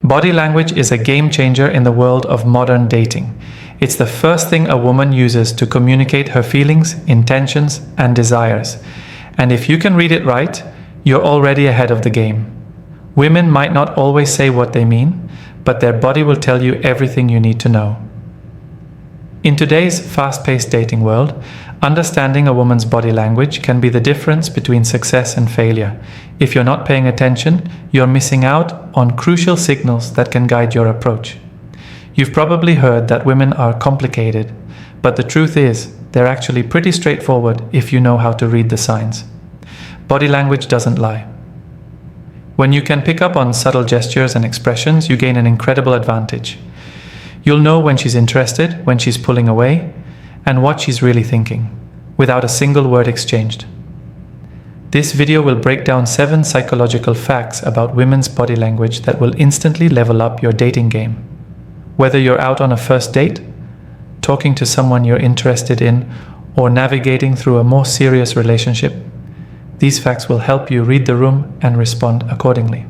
Body language is a game changer in the world of modern dating. It's the first thing a woman uses to communicate her feelings, intentions, and desires. And if you can read it right, you're already ahead of the game. Women might not always say what they mean, but their body will tell you everything you need to know. In today's fast-paced dating world, understanding a woman's body language can be the difference between success and failure. If you're not paying attention, you're missing out on crucial signals that can guide your approach. You've probably heard that women are complicated, but the truth is, they're actually pretty straightforward if you know how to read the signs. Body language doesn't lie. When you can pick up on subtle gestures and expressions, you gain an incredible advantage. You'll know when she's interested, when she's pulling away, and what she's really thinking, without a single word exchanged. This video will break down 7 psychological facts about women's body language that will instantly level up your dating game. Whether you're out on a first date, talking to someone you're interested in, or navigating through a more serious relationship, these facts will help you read the room and respond accordingly.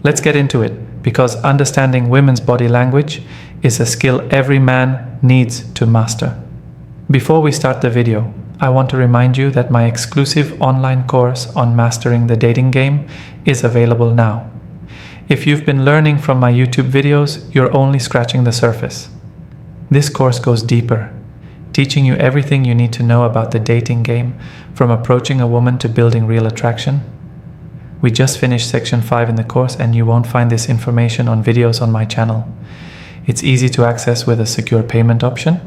Let's get into it, because understanding women's body language is a skill every man needs to master. Before we start the video, I want to remind you that my exclusive online course on mastering the dating game is available now. If you've been learning from my YouTube videos, you're only scratching the surface. This course goes deeper, teaching you everything you need to know about the dating game, from approaching a woman to building real attraction. We just finished section 5 in the course, and you won't find this information on videos on my channel. It's easy to access with a secure payment option.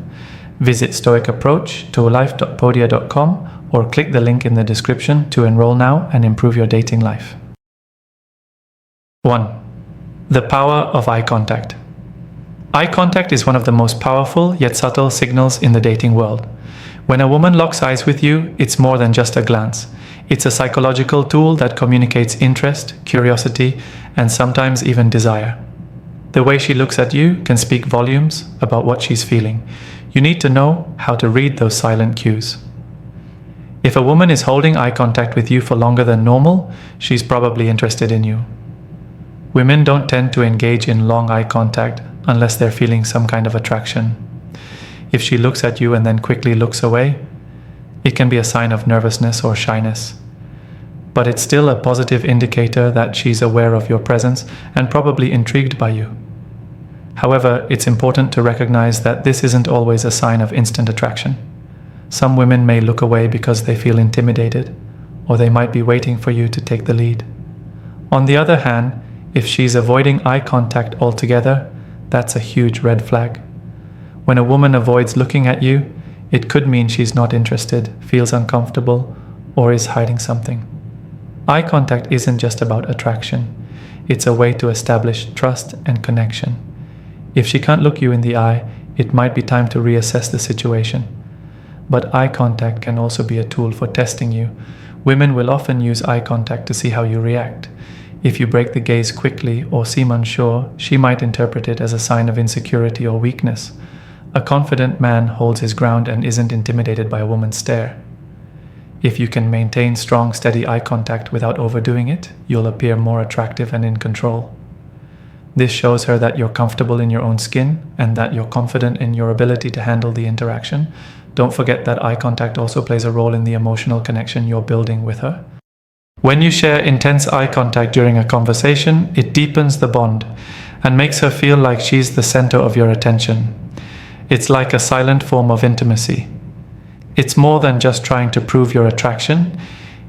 Visit Stoic approach to life.podia.com or click the link in the description to enroll now and improve your dating life. 1. The power of eye contact. Eye contact is one of the most powerful yet subtle signals in the dating world. When a woman locks eyes with you, it's more than just a glance. It's a psychological tool that communicates interest, curiosity, and sometimes even desire. The way she looks at you can speak volumes about what she's feeling. You need to know how to read those silent cues. If a woman is holding eye contact with you for longer than normal, she's probably interested in you. Women don't tend to engage in long eye contact unless they're feeling some kind of attraction. If she looks at you and then quickly looks away, it can be a sign of nervousness or shyness. But it's still a positive indicator that she's aware of your presence and probably intrigued by you. However, it's important to recognize that this isn't always a sign of instant attraction. Some women may look away because they feel intimidated, or they might be waiting for you to take the lead. On the other hand, if she's avoiding eye contact altogether, that's a huge red flag. When a woman avoids looking at you, it could mean she's not interested, feels uncomfortable, or is hiding something. Eye contact isn't just about attraction. It's a way to establish trust and connection. If she can't look you in the eye, it might be time to reassess the situation. But eye contact can also be a tool for testing you. Women will often use eye contact to see how you react. If you break the gaze quickly or seem unsure, she might interpret it as a sign of insecurity or weakness. A confident man holds his ground and isn't intimidated by a woman's stare. If you can maintain strong, steady eye contact without overdoing it, you'll appear more attractive and in control. This shows her that you're comfortable in your own skin and that you're confident in your ability to handle the interaction. Don't forget that eye contact also plays a role in the emotional connection you're building with her. When you share intense eye contact during a conversation, it deepens the bond and makes her feel like she's the center of your attention. It's like a silent form of intimacy. It's more than just trying to prove your attraction.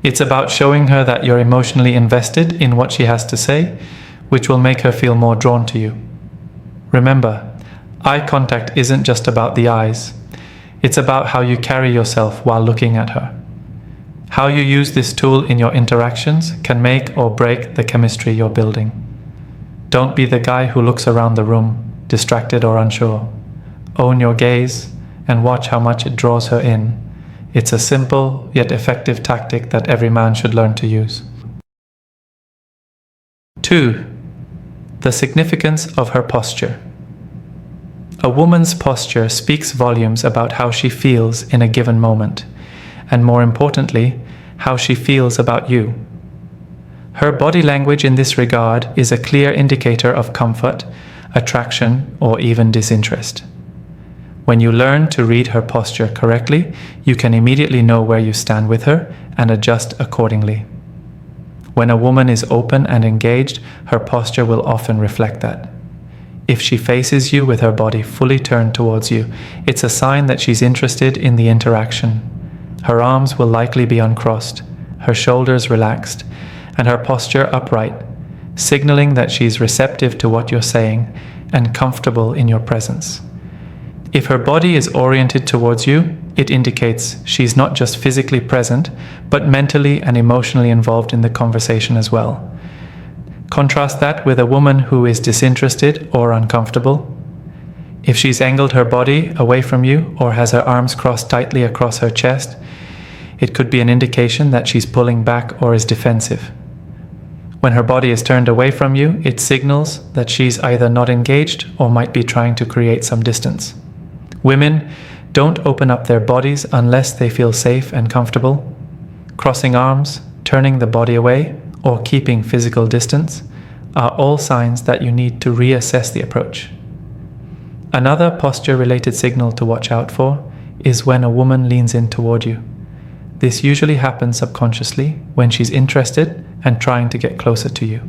It's about showing her that you're emotionally invested in what she has to say, which will make her feel more drawn to you. Remember, eye contact isn't just about the eyes. It's about how you carry yourself while looking at her. How you use this tool in your interactions can make or break the chemistry you're building. Don't be the guy who looks around the room, distracted or unsure. Own your gaze and watch how much it draws her in. It's a simple yet effective tactic that every man should learn to use. 2. The significance of her posture. A woman's posture speaks volumes about how she feels in a given moment, and more importantly, how she feels about you. Her body language in this regard is a clear indicator of comfort, attraction, or even disinterest. When you learn to read her posture correctly, you can immediately know where you stand with her and adjust accordingly. When a woman is open and engaged, her posture will often reflect that. If she faces you with her body fully turned towards you, it's a sign that she's interested in the interaction. Her arms will likely be uncrossed, her shoulders relaxed, and her posture upright, signaling that she's receptive to what you're saying and comfortable in your presence. If her body is oriented towards you, it indicates she's not just physically present, but mentally and emotionally involved in the conversation as well. Contrast that with a woman who is disinterested or uncomfortable. If she's angled her body away from you or has her arms crossed tightly across her chest, it could be an indication that she's pulling back or is defensive. When her body is turned away from you, it signals that she's either not engaged or might be trying to create some distance. Women don't open up their bodies unless they feel safe and comfortable. Crossing arms, turning the body away, or keeping physical distance are all signs that you need to reassess the approach. Another posture-related signal to watch out for is when a woman leans in toward you. This usually happens subconsciously when she's interested and trying to get closer to you.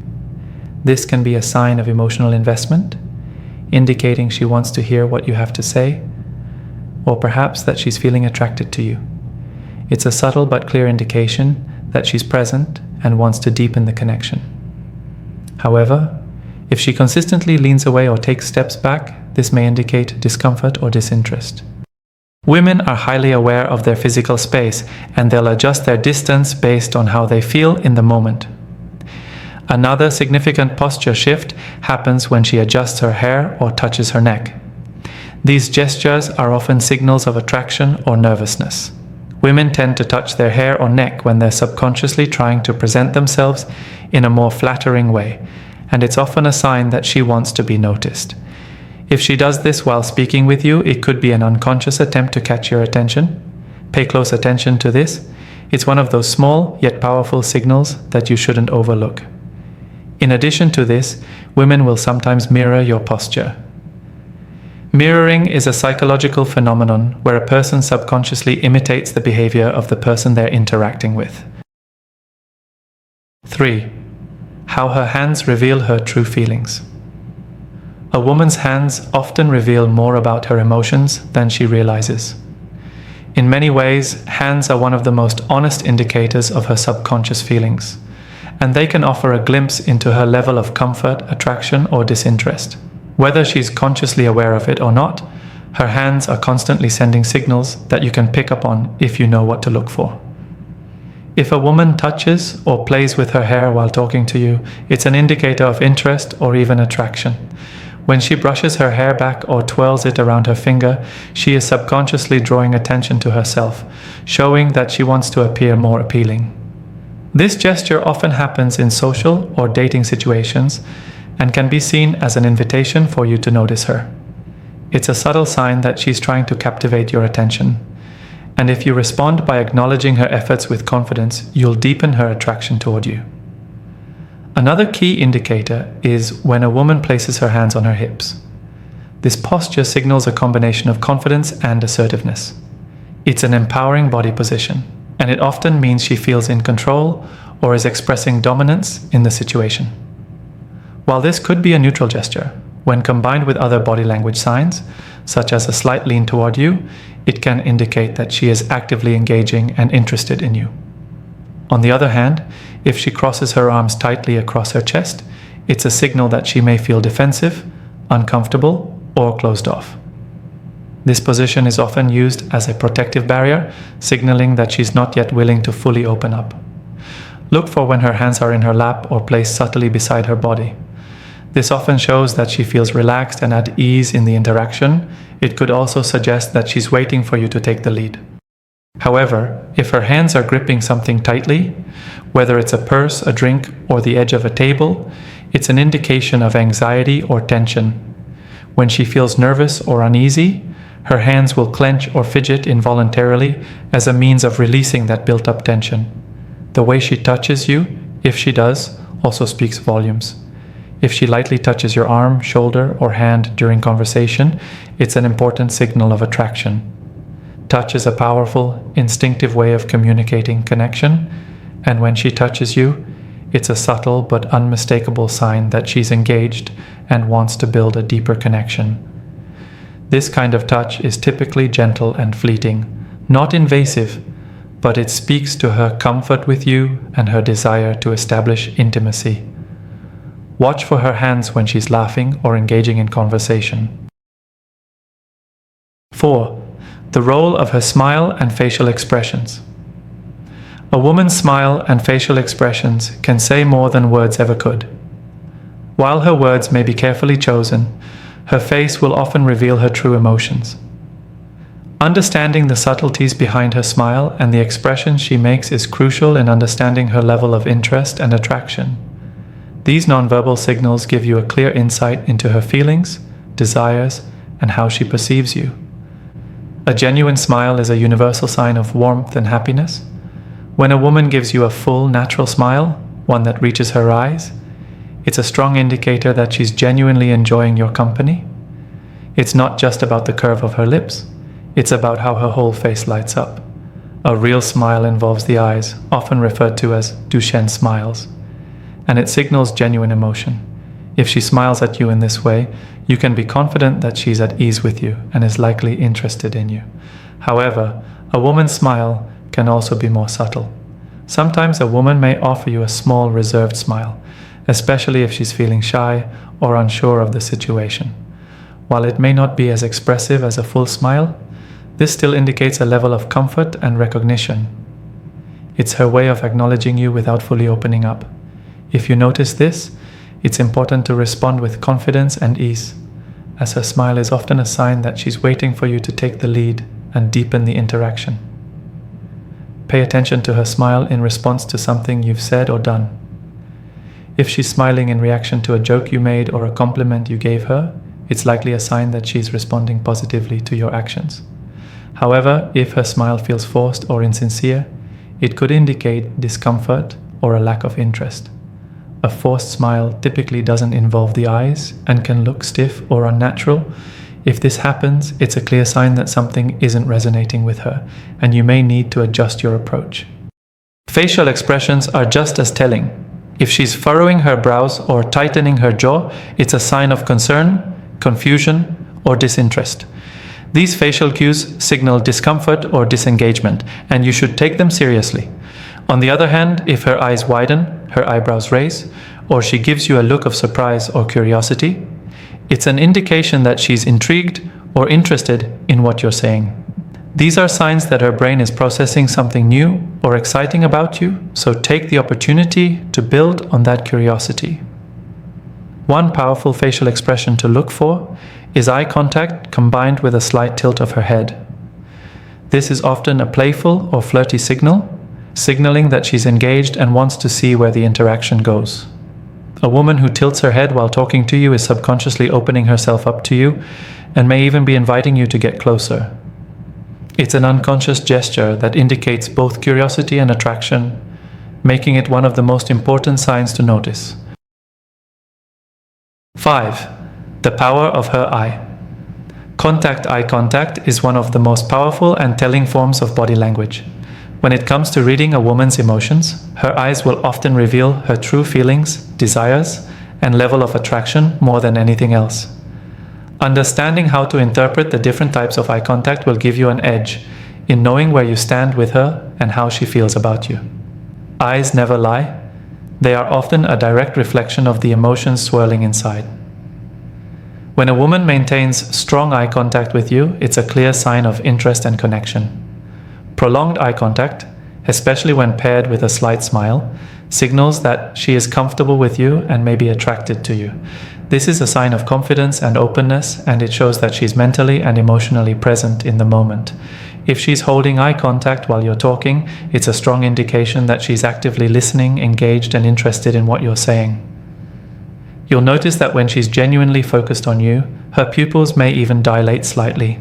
This can be a sign of emotional investment, indicating she wants to hear what you have to say, or perhaps that she's feeling attracted to you. It's a subtle but clear indication that she's present and wants to deepen the connection. However, if she consistently leans away or takes steps back, this may indicate discomfort or disinterest. Women are highly aware of their physical space, and they'll adjust their distance based on how they feel in the moment. Another significant posture shift happens when she adjusts her hair or touches her neck. These gestures are often signals of attraction or nervousness. Women tend to touch their hair or neck when they're subconsciously trying to present themselves in a more flattering way, and it's often a sign that she wants to be noticed. If she does this while speaking with you, it could be an unconscious attempt to catch your attention. Pay close attention to this. It's one of those small yet powerful signals that you shouldn't overlook. In addition to this, women will sometimes mirror your posture. Mirroring is a psychological phenomenon where a person subconsciously imitates the behavior of the person they're interacting with. 3. How her hands reveal her true feelings. A woman's hands often reveal more about her emotions than she realizes. In many ways, hands are one of the most honest indicators of her subconscious feelings, and they can offer a glimpse into her level of comfort, attraction, or disinterest. Whether she's consciously aware of it or not, her hands are constantly sending signals that you can pick up on if you know what to look for. If a woman touches or plays with her hair while talking to you, it's an indicator of interest or even attraction. When she brushes her hair back or twirls it around her finger, she is subconsciously drawing attention to herself, showing that she wants to appear more appealing. This gesture often happens in social or dating situations and can be seen as an invitation for you to notice her. It's a subtle sign that she's trying to captivate your attention. And if you respond by acknowledging her efforts with confidence, you'll deepen her attraction toward you. Another key indicator is when a woman places her hands on her hips. This posture signals a combination of confidence and assertiveness. It's an empowering body position, and it often means she feels in control or is expressing dominance in the situation. While this could be a neutral gesture, when combined with other body language signs, such as a slight lean toward you, it can indicate that she is actively engaging and interested in you. On the other hand, if she crosses her arms tightly across her chest, it's a signal that she may feel defensive, uncomfortable, or closed off. This position is often used as a protective barrier, signaling that she's not yet willing to fully open up. Look for when her hands are in her lap or placed subtly beside her body. This often shows that she feels relaxed and at ease in the interaction. It could also suggest that she's waiting for you to take the lead. However, if her hands are gripping something tightly, whether it's a purse, a drink, or the edge of a table, it's an indication of anxiety or tension. When she feels nervous or uneasy, her hands will clench or fidget involuntarily as a means of releasing that built-up tension. The way she touches you, if she does, also speaks volumes. If she lightly touches your arm, shoulder, or hand during conversation, it's an important signal of attraction. Touch is a powerful, instinctive way of communicating connection, and when she touches you, it's a subtle but unmistakable sign that she's engaged and wants to build a deeper connection. This kind of touch is typically gentle and fleeting, not invasive, but it speaks to her comfort with you and her desire to establish intimacy. Watch for her hands when she's laughing or engaging in conversation. 4. The role of her smile and facial expressions. A woman's smile and facial expressions can say more than words ever could. While her words may be carefully chosen, her face will often reveal her true emotions. Understanding the subtleties behind her smile and the expressions she makes is crucial in understanding her level of interest and attraction. These nonverbal signals give you a clear insight into her feelings, desires, and how she perceives you. A genuine smile is a universal sign of warmth and happiness. When a woman gives you a full, natural smile, one that reaches her eyes, it's a strong indicator that she's genuinely enjoying your company. It's not just about the curve of her lips, it's about how her whole face lights up. A real smile involves the eyes, often referred to as Duchenne smiles, and it signals genuine emotion. If she smiles at you in this way, you can be confident that she's at ease with you and is likely interested in you. However, a woman's smile can also be more subtle. Sometimes a woman may offer you a small, reserved smile, especially if she's feeling shy or unsure of the situation. While it may not be as expressive as a full smile, this still indicates a level of comfort and recognition. It's her way of acknowledging you without fully opening up. If you notice this, it's important to respond with confidence and ease, as her smile is often a sign that she's waiting for you to take the lead and deepen the interaction. Pay attention to her smile in response to something you've said or done. If she's smiling in reaction to a joke you made or a compliment you gave her, it's likely a sign that she's responding positively to your actions. However, if her smile feels forced or insincere, it could indicate discomfort or a lack of interest. A forced smile typically doesn't involve the eyes and can look stiff or unnatural. If this happens, it's a clear sign that something isn't resonating with her, and you may need to adjust your approach. Facial expressions are just as telling. If she's furrowing her brows or tightening her jaw, it's a sign of concern, confusion, or disinterest. These facial cues signal discomfort or disengagement, and you should take them seriously. On the other hand, if her eyes widen, her eyebrows raise, or she gives you a look of surprise or curiosity, it's an indication that she's intrigued or interested in what you're saying. These are signs that her brain is processing something new or exciting about you, so take the opportunity to build on that curiosity. One powerful facial expression to look for is eye contact combined with a slight tilt of her head. This is often a playful or flirty signal, signaling that she's engaged and wants to see where the interaction goes. A woman who tilts her head while talking to you is subconsciously opening herself up to you and may even be inviting you to get closer. It's an unconscious gesture that indicates both curiosity and attraction, making it one of the most important signs to notice. 5. The power of her eye. Eye contact is one of the most powerful and telling forms of body language. When it comes to reading a woman's emotions, her eyes will often reveal her true feelings, desires, and level of attraction more than anything else. Understanding how to interpret the different types of eye contact will give you an edge in knowing where you stand with her and how she feels about you. Eyes never lie. They are often a direct reflection of the emotions swirling inside. When a woman maintains strong eye contact with you, it's a clear sign of interest and connection. Prolonged eye contact, especially when paired with a slight smile, signals that she is comfortable with you and may be attracted to you. This is a sign of confidence and openness, and it shows that she's mentally and emotionally present in the moment. If she's holding eye contact while you're talking, it's a strong indication that she's actively listening, engaged, and interested in what you're saying. You'll notice that when she's genuinely focused on you, her pupils may even dilate slightly.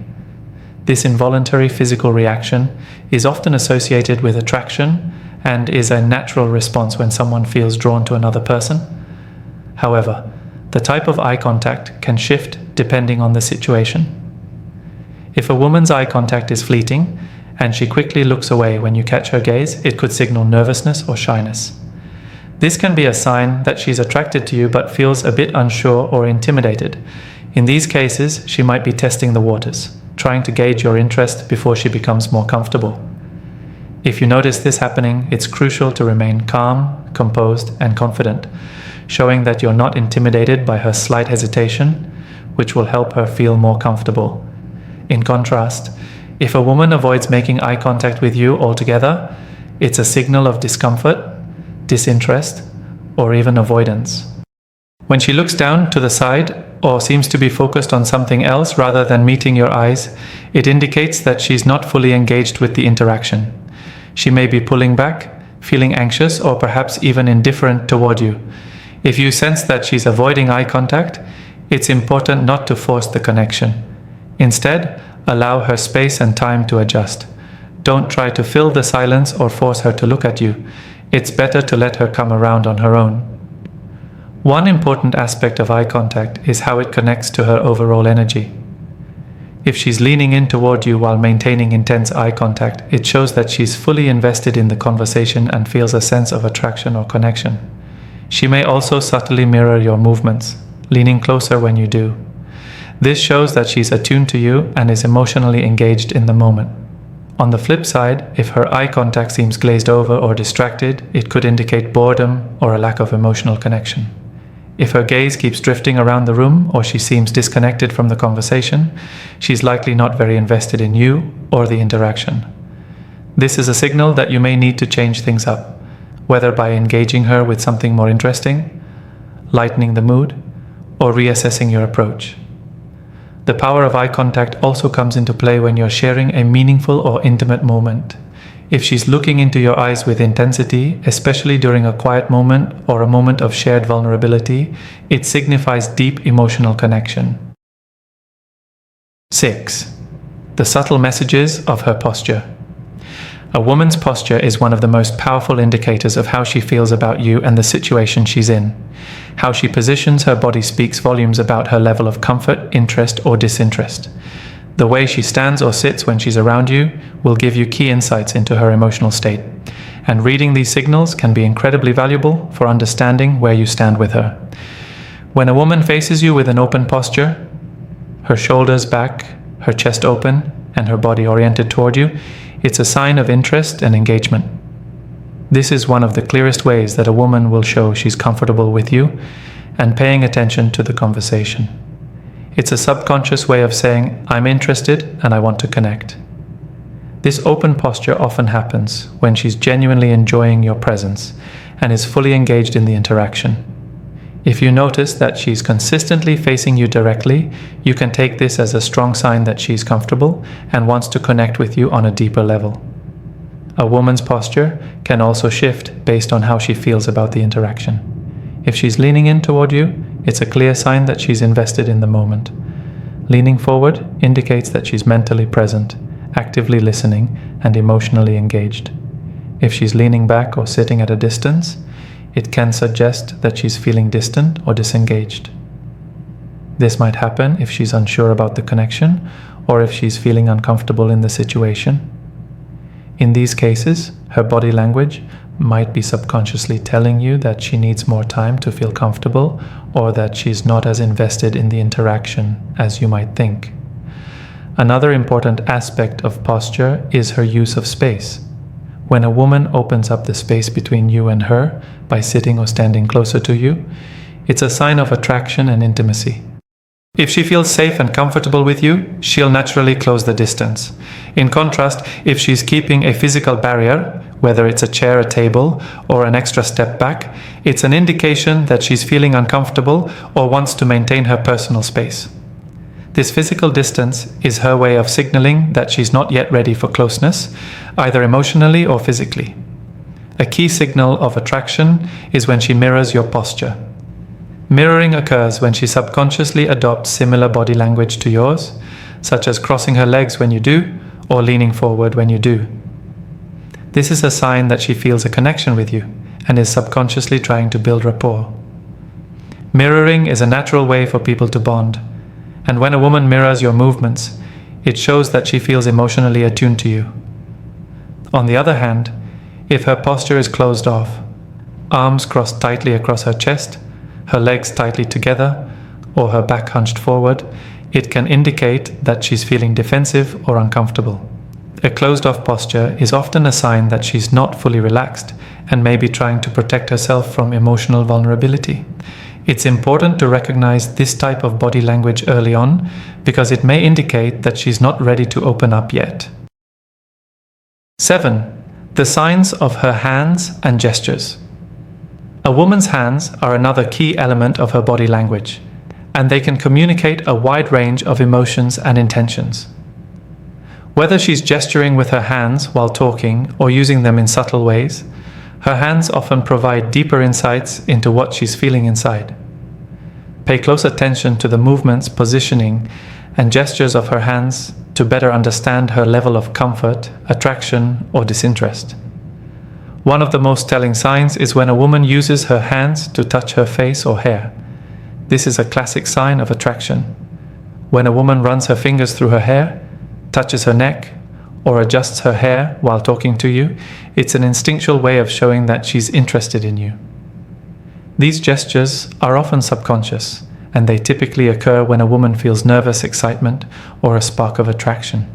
This involuntary physical reaction is often associated with attraction and is a natural response when someone feels drawn to another person. However, the type of eye contact can shift depending on the situation. If a woman's eye contact is fleeting and she quickly looks away when you catch her gaze, it could signal nervousness or shyness. This can be a sign that she's attracted to you but feels a bit unsure or intimidated. In these cases, she might be testing the waters, trying to gauge your interest before she becomes more comfortable. If you notice this happening, it's crucial to remain calm, composed, and confident, showing that you're not intimidated by her slight hesitation, which will help her feel more comfortable. In contrast, if a woman avoids making eye contact with you altogether, it's a signal of discomfort, disinterest, or even avoidance. When she looks down to the side or seems to be focused on something else rather than meeting your eyes, it indicates that she's not fully engaged with the interaction. She may be pulling back, feeling anxious, or perhaps even indifferent toward you. If you sense that she's avoiding eye contact, it's important not to force the connection. Instead, allow her space and time to adjust. Don't try to fill the silence or force her to look at you. It's better to let her come around on her own. One important aspect of eye contact is how it connects to her overall energy. If she's leaning in toward you while maintaining intense eye contact, it shows that she's fully invested in the conversation and feels a sense of attraction or connection. She may also subtly mirror your movements, leaning closer when you do. This shows that she's attuned to you and is emotionally engaged in the moment. On the flip side, if her eye contact seems glazed over or distracted, it could indicate boredom or a lack of emotional connection. If her gaze keeps drifting around the room or she seems disconnected from the conversation, she's likely not very invested in you or the interaction. This is a signal that you may need to change things up, whether by engaging her with something more interesting, lightening the mood, or reassessing your approach. The power of eye contact also comes into play when you're sharing a meaningful or intimate moment. If she's looking into your eyes with intensity, especially during a quiet moment or a moment of shared vulnerability, it signifies deep emotional connection. 6. The subtle messages of her posture. A woman's posture is one of the most powerful indicators of how she feels about you and the situation she's in. How she positions her body speaks volumes about her level of comfort, interest, or disinterest. The way she stands or sits when she's around you will give you key insights into her emotional state, and reading these signals can be incredibly valuable for understanding where you stand with her. When a woman faces you with an open posture, her shoulders back, her chest open, and her body oriented toward you, it's a sign of interest and engagement. This is one of the clearest ways that a woman will show she's comfortable with you and paying attention to the conversation. It's a subconscious way of saying, I'm interested and I want to connect. This open posture often happens when she's genuinely enjoying your presence and is fully engaged in the interaction. If you notice that she's consistently facing you directly, you can take this as a strong sign that she's comfortable and wants to connect with you on a deeper level. A woman's posture can also shift based on how she feels about the interaction. If she's leaning in toward you, it's a clear sign that she's invested in the moment. Leaning forward indicates that she's mentally present, actively listening, and emotionally engaged. If she's leaning back or sitting at a distance, it can suggest that she's feeling distant or disengaged. This might happen if she's unsure about the connection or if she's feeling uncomfortable in the situation. In these cases, her body language might be subconsciously telling you that she needs more time to feel comfortable or that she's not as invested in the interaction as you might think. Another important aspect of posture is her use of space. When a woman opens up the space between you and her by sitting or standing closer to you, it's a sign of attraction and intimacy. If she feels safe and comfortable with you, she'll naturally close the distance. In contrast, if she's keeping a physical barrier, whether it's a chair, a table, or an extra step back, it's an indication that she's feeling uncomfortable or wants to maintain her personal space. This physical distance is her way of signaling that she's not yet ready for closeness, either emotionally or physically. A key signal of attraction is when she mirrors your posture. Mirroring occurs when she subconsciously adopts similar body language to yours, such as crossing her legs when you do, or leaning forward when you do. This is a sign that she feels a connection with you and is subconsciously trying to build rapport. Mirroring is a natural way for people to bond, and when a woman mirrors your movements, it shows that she feels emotionally attuned to you. On the other hand, if her posture is closed off, arms crossed tightly across her chest, her legs tightly together, or her back hunched forward, it can indicate that she's feeling defensive or uncomfortable. A closed-off posture is often a sign that she's not fully relaxed and may be trying to protect herself from emotional vulnerability. It's important to recognize this type of body language early on because it may indicate that she's not ready to open up yet. 7. The signs of her hands and gestures. A woman's hands are another key element of her body language, and they can communicate a wide range of emotions and intentions. Whether she's gesturing with her hands while talking or using them in subtle ways, her hands often provide deeper insights into what she's feeling inside. Pay close attention to the movements, positioning, and gestures of her hands to better understand her level of comfort, attraction, or disinterest. One of the most telling signs is when a woman uses her hands to touch her face or hair. This is a classic sign of attraction. When a woman runs her fingers through her hair, touches her neck, or adjusts her hair while talking to you, it's an instinctual way of showing that she's interested in you. These gestures are often subconscious, and they typically occur when a woman feels nervous excitement or a spark of attraction.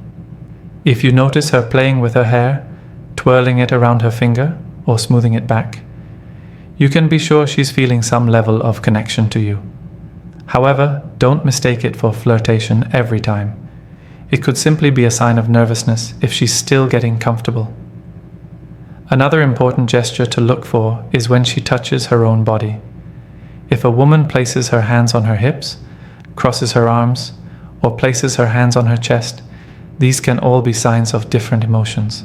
If you notice her playing with her hair, twirling it around her finger, or smoothing it back, you can be sure she's feeling some level of connection to you. However, don't mistake it for flirtation every time. It could simply be a sign of nervousness if she's still getting comfortable. Another important gesture to look for is when she touches her own body. If a woman places her hands on her hips, crosses her arms, or places her hands on her chest, these can all be signs of different emotions.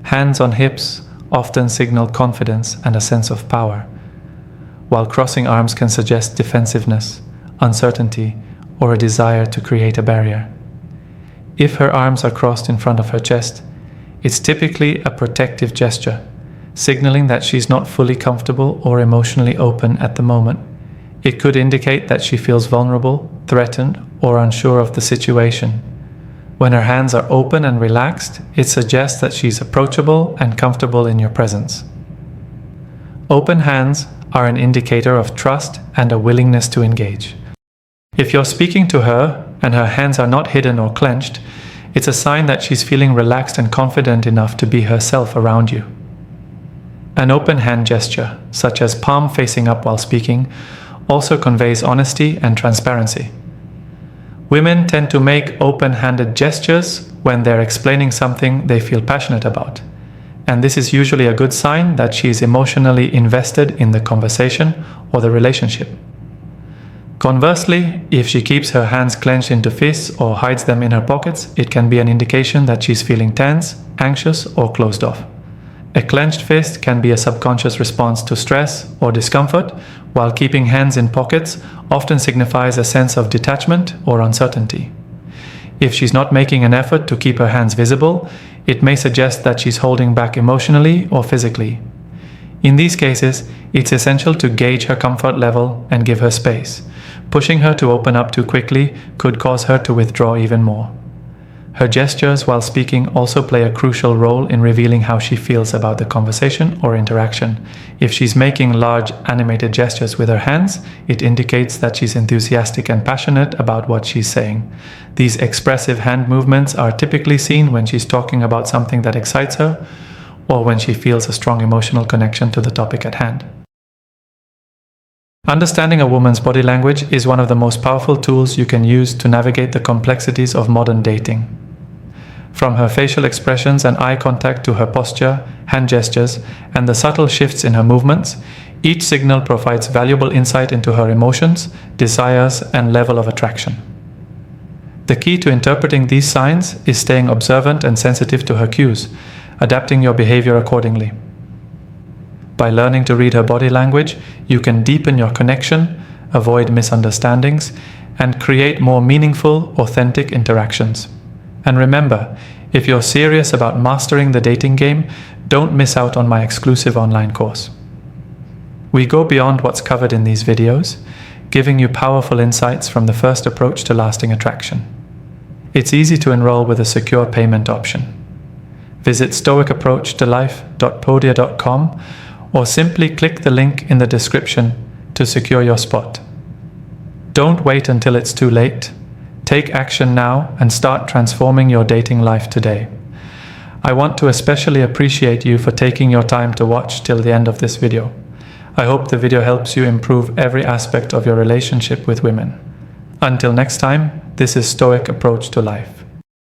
Hands on hips often signal confidence and a sense of power, while crossing arms can suggest defensiveness, uncertainty, or a desire to create a barrier. If her arms are crossed in front of her chest, it's typically a protective gesture, signaling that she's not fully comfortable or emotionally open at the moment. It could indicate that she feels vulnerable, threatened, or unsure of the situation. When her hands are open and relaxed, it suggests that she's approachable and comfortable in your presence. Open hands are an indicator of trust and a willingness to engage. If you're speaking to her and her hands are not hidden or clenched, it's a sign that she's feeling relaxed and confident enough to be herself around you. An open hand gesture, such as palm facing up while speaking, also conveys honesty and transparency. Women tend to make open-handed gestures when they're explaining something they feel passionate about, and this is usually a good sign that she is emotionally invested in the conversation or the relationship. Conversely, if she keeps her hands clenched into fists or hides them in her pockets, it can be an indication that she's feeling tense, anxious, or closed off. A clenched fist can be a subconscious response to stress or discomfort, while keeping hands in pockets often signifies a sense of detachment or uncertainty. If she's not making an effort to keep her hands visible, it may suggest that she's holding back emotionally or physically. In these cases, it's essential to gauge her comfort level and give her space. Pushing her to open up too quickly could cause her to withdraw even more. Her gestures while speaking also play a crucial role in revealing how she feels about the conversation or interaction. If she's making large animated gestures with her hands, it indicates that she's enthusiastic and passionate about what she's saying. These expressive hand movements are typically seen when she's talking about something that excites her, or when she feels a strong emotional connection to the topic at hand. Understanding a woman's body language is one of the most powerful tools you can use to navigate the complexities of modern dating. From her facial expressions and eye contact to her posture, hand gestures, and the subtle shifts in her movements, each signal provides valuable insight into her emotions, desires, and level of attraction. The key to interpreting these signs is staying observant and sensitive to her cues, adapting your behavior accordingly. By learning to read her body language, you can deepen your connection, avoid misunderstandings, and create more meaningful, authentic interactions. And remember, if you're serious about mastering the dating game, don't miss out on my exclusive online course. We go beyond what's covered in these videos, giving you powerful insights from the first approach to lasting attraction. It's easy to enroll with a secure payment option. Visit stoicapproachtolife.podia.com or simply click the link in the description to secure your spot. Don't wait until it's too late. Take action now and start transforming your dating life today. I want to especially appreciate you for taking your time to watch till the end of this video. I hope the video helps you improve every aspect of your relationship with women. Until next time, this is Stoic Approach to Life.